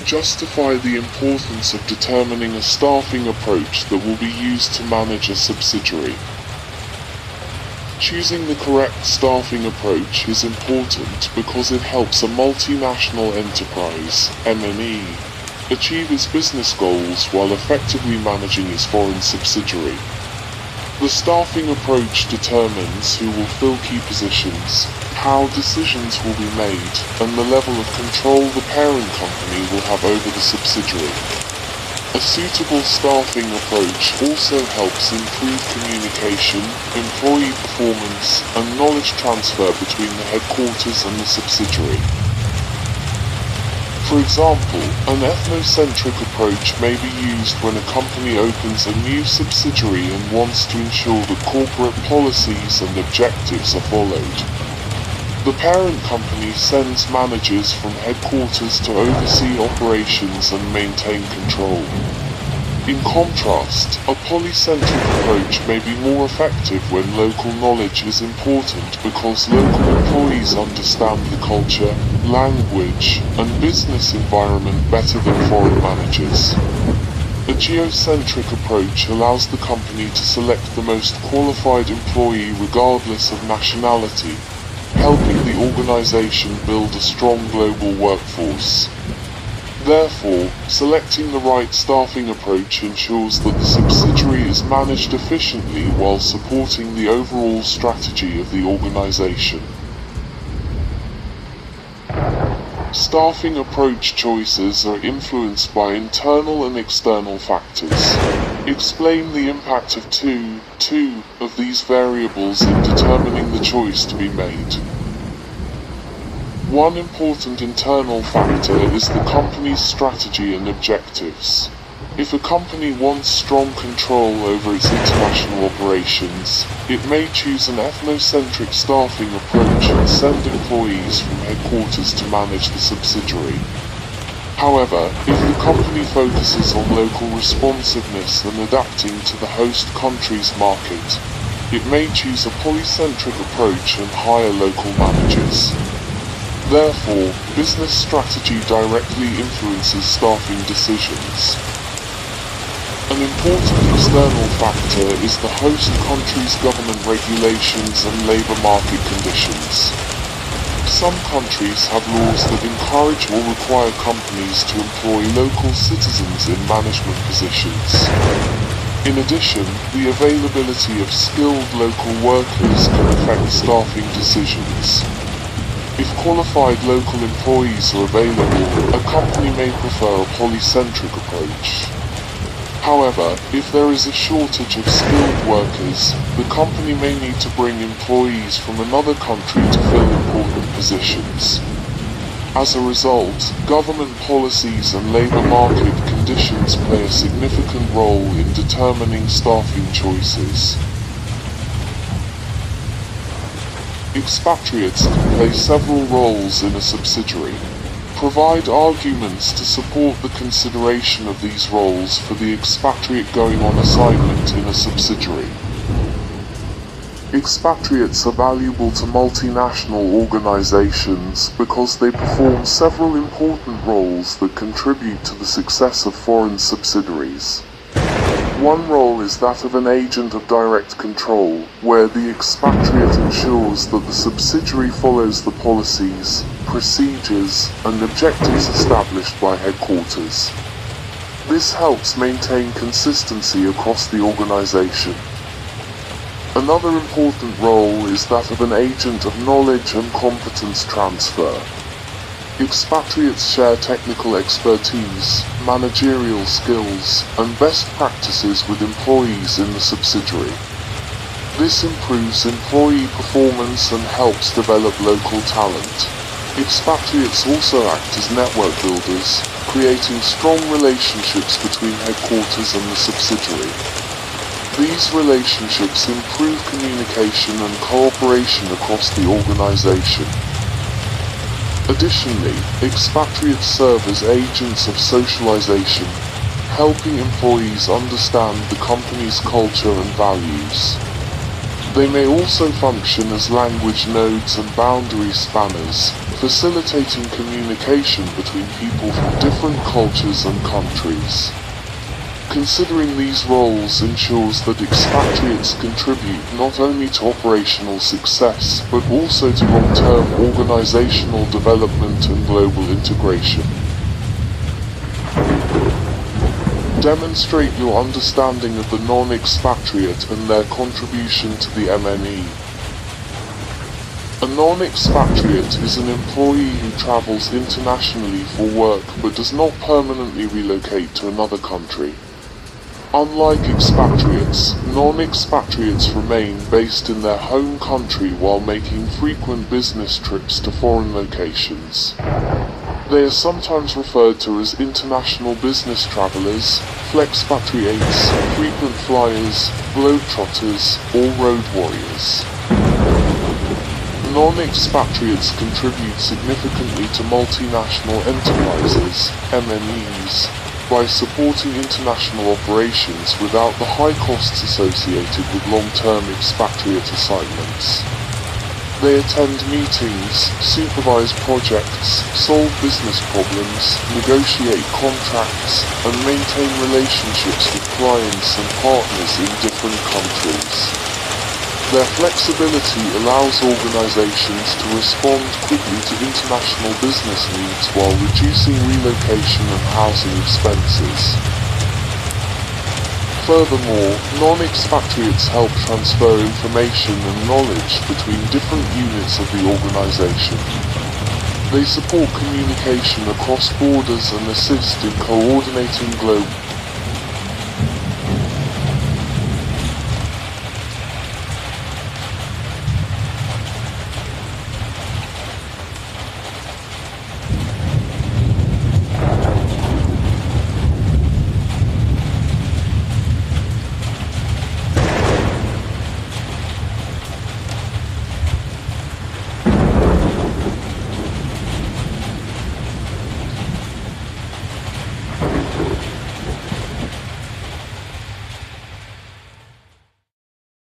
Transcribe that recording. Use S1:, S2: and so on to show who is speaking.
S1: Justify the importance of determining a staffing approach that will be used to manage a subsidiary. Choosing the correct staffing approach is important because it helps a multinational enterprise, MNE, achieve its business goals while effectively managing its foreign subsidiary. The staffing approach determines who will fill key positions, how decisions will be made, and the level of control the parent company will have over the subsidiary. A suitable staffing approach also helps improve communication, employee performance, and knowledge transfer between the headquarters and the subsidiary. For example, an ethnocentric approach may be used when a company opens a new subsidiary and wants to ensure that corporate policies and objectives are followed. The parent company sends managers from headquarters to oversee operations and maintain control. In contrast, a polycentric approach may be more effective when local knowledge is important because local employees understand the culture, language, and business environment better than foreign managers. A geocentric approach allows the company to select the most qualified employee regardless of nationality, helping the organization build a strong global workforce. Therefore, selecting the right staffing approach ensures that the subsidiary is managed efficiently while supporting the overall strategy of the organization. Staffing approach choices are influenced by internal and external factors. Explain the impact of two of these variables in determining the choice to be made. One important internal factor is the company's strategy and objectives. If a company wants strong control over its international operations, it may choose an ethnocentric staffing approach and send employees from headquarters to manage the subsidiary. However, if the company focuses on local responsiveness and adapting to the host country's market, it may choose a polycentric approach and hire local managers. Therefore, business strategy directly influences staffing decisions. An important external factor is the host country's government regulations and labor market conditions. Some countries have laws that encourage or require companies to employ local citizens in management positions. In addition, the availability of skilled local workers can affect staffing decisions. If qualified local employees are available, a company may prefer a polycentric approach. However, if there is a shortage of skilled workers, the company may need to bring employees from another country to fill important positions. As a result, government policies and labor market conditions play a significant role in determining staffing choices. Expatriates can play several roles in a subsidiary. Provide arguments to support the consideration of these roles for the expatriate going on assignment in a subsidiary. Expatriates are valuable to multinational organizations because they perform several important roles that contribute to the success of foreign subsidiaries. One role is that of an agent of direct control, where the expatriate ensures that the subsidiary follows the policies, procedures, and objectives established by headquarters. This helps maintain consistency across the organization. Another important role is that of an agent of knowledge and competence transfer. Expatriates share technical expertise, managerial skills, and best practices with employees in the subsidiary. This improves employee performance and helps develop local talent. Expatriates also act as network builders, creating strong relationships between headquarters and the subsidiary. These relationships improve communication and cooperation across the organization. Additionally, expatriates serve as agents of socialization, helping employees understand the company's culture and values. They may also function as language nodes and boundary spanners, facilitating communication between people from different cultures and countries. Considering these roles ensures that expatriates contribute not only to operational success, but also to long-term organizational development and global integration. Demonstrate your understanding of the non-expatriate and their contribution to the MNE. A non-expatriate is an employee who travels internationally for work but does not permanently relocate to another country. Unlike expatriates, non-expatriates remain based in their home country while making frequent business trips to foreign locations. They are sometimes referred to as international business travelers, flexpatriates, frequent flyers, globetrotters, or road warriors. Non-expatriates contribute significantly to multinational enterprises, MNEs, by supporting international operations without the high costs associated with long-term expatriate assignments. They attend meetings, supervise projects, solve business problems, negotiate contracts, and maintain relationships with clients and partners in different countries. Their flexibility allows organizations to respond quickly to international business needs while reducing relocation and housing expenses. Furthermore, non-expatriates help transfer information and knowledge between different units of the organization. They support communication across borders and assist in coordinating global